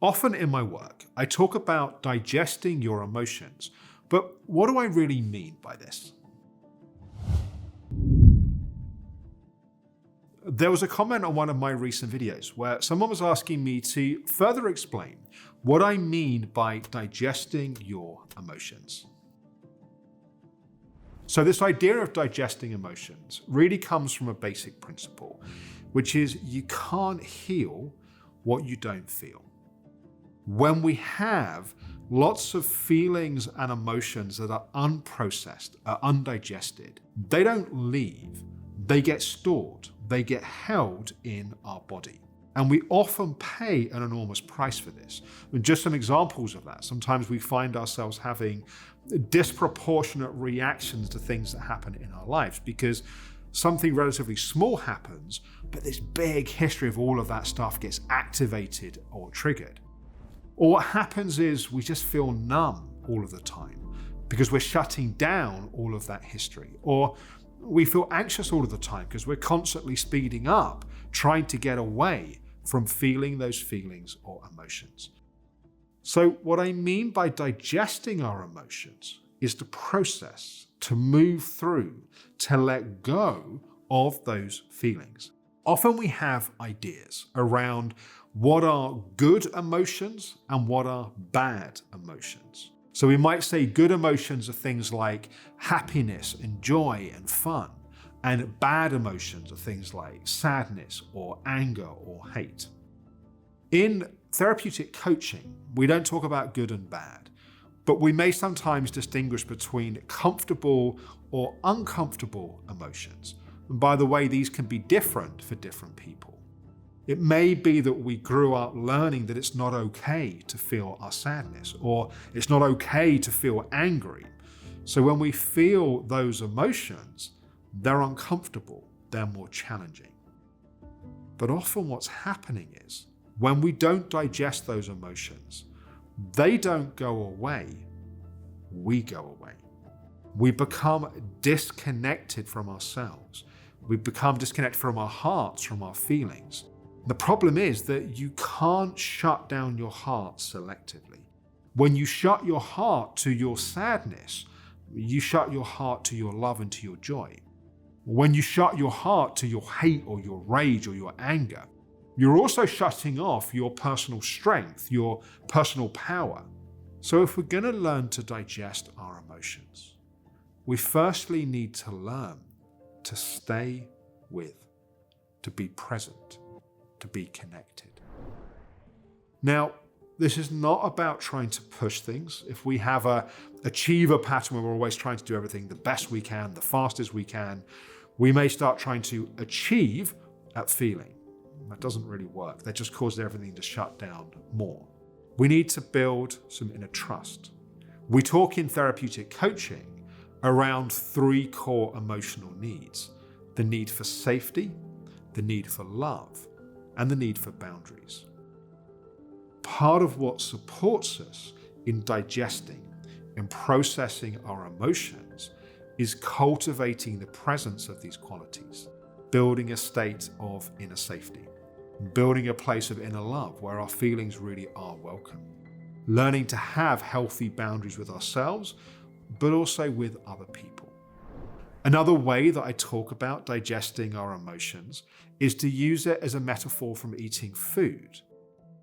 Often in my work, I talk about digesting your emotions, but what do I really mean by this? There was a comment on one of my recent videos where someone was asking me to further explain what I mean by digesting your emotions. So this idea of digesting emotions really comes from a basic principle, which is you can't heal what you don't feel. When we have lots of feelings and emotions that are unprocessed, are undigested, they don't leave, they get stored, they get held in our body. And we often pay an enormous price for this. And just some examples of that. Sometimes we find ourselves having disproportionate reactions to things that happen in our lives because something relatively small happens, but this big history of all of that stuff gets activated or triggered. Or what happens is we just feel numb all of the time because we're shutting down all of that history. Or we feel anxious all of the time because we're constantly speeding up, trying to get away from feeling those feelings or emotions. So what I mean by digesting our emotions is to process, to move through, to let go of those feelings. Often we have ideas around what are good emotions and what are bad emotions. So we might say good emotions are things like happiness and joy and fun, and bad emotions are things like sadness or anger or hate. In therapeutic coaching, we don't talk about good and bad, but we may sometimes distinguish between comfortable or uncomfortable emotions. And by the way, these can be different for different people. It may be that we grew up learning that it's not okay to feel our sadness, or it's not okay to feel angry. So when we feel those emotions, they're uncomfortable, they're more challenging. But often what's happening is, when we don't digest those emotions, they don't go away, we go away. We become disconnected from ourselves. We become disconnected from our hearts, from our feelings. The problem is that you can't shut down your heart selectively. When you shut your heart to your sadness, you shut your heart to your love and to your joy. When you shut your heart to your hate or your rage or your anger, you're also shutting off your personal strength, your personal power. So if we're going to learn to digest our emotions, we firstly need to learn to stay with, to be present, to be connected. Now, this is not about trying to push things. If we have a achiever pattern where we're always trying to do everything the best we can, the fastest we can, we may start trying to achieve at feeling. That doesn't really work. That just causes everything to shut down more. We need to build some inner trust. We talk in therapeutic coaching around 3 core emotional needs: the need for safety, the need for love, and the need for boundaries. Part of what supports us in digesting and processing our emotions is cultivating the presence of these qualities, building a state of inner safety, building a place of inner love where our feelings really are welcome, learning to have healthy boundaries with ourselves, but also with other people. Another way that I talk about digesting our emotions is to use it as a metaphor from eating food.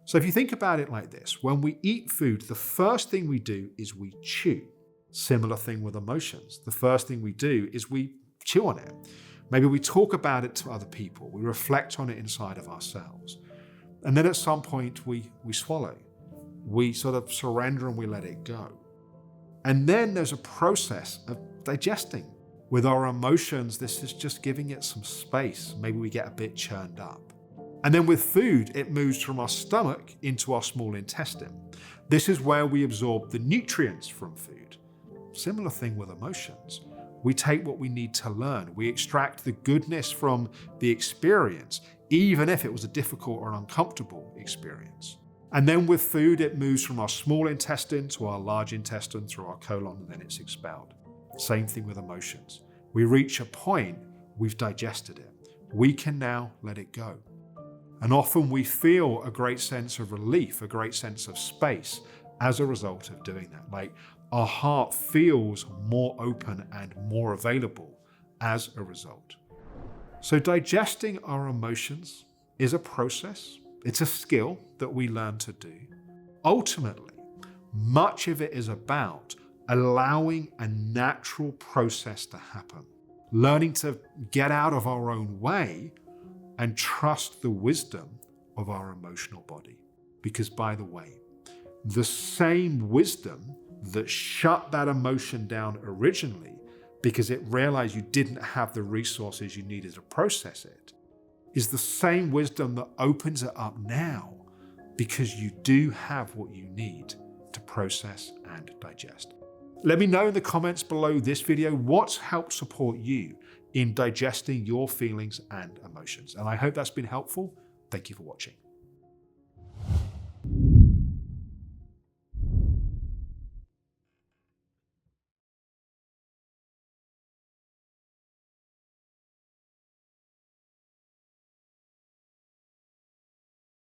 So if you think about it like this, when we eat food, the first thing we do is we chew. Similar thing with emotions. The first thing we do is we chew on it. Maybe we talk about it to other people. We reflect on it inside of ourselves. And then at some point we swallow. We sort of surrender and we let it go. And then there's a process of digesting. With our emotions, this is just giving it some space. Maybe we get a bit churned up. And then with food, it moves from our stomach into our small intestine. This is where we absorb the nutrients from food. Similar thing with emotions. We take what we need to learn. We extract the goodness from the experience, even if it was a difficult or uncomfortable experience. And then with food, it moves from our small intestine to our large intestine through our colon, and then it's expelled. Same thing with emotions. We reach a point, we've digested it. We can now let it go. And often we feel a great sense of relief, a great sense of space as a result of doing that. Like our heart feels more open and more available as a result. So digesting our emotions is a process. It's a skill that we learn to do. Ultimately, much of it is about allowing a natural process to happen, learning to get out of our own way and trust the wisdom of our emotional body. Because by the way, the same wisdom that shut that emotion down originally because it realized you didn't have the resources you needed to process it is the same wisdom that opens it up now because you do have what you need to process and digest. Let me know in the comments below this video what's helped support you in digesting your feelings and emotions. And I hope that's been helpful. Thank you for watching.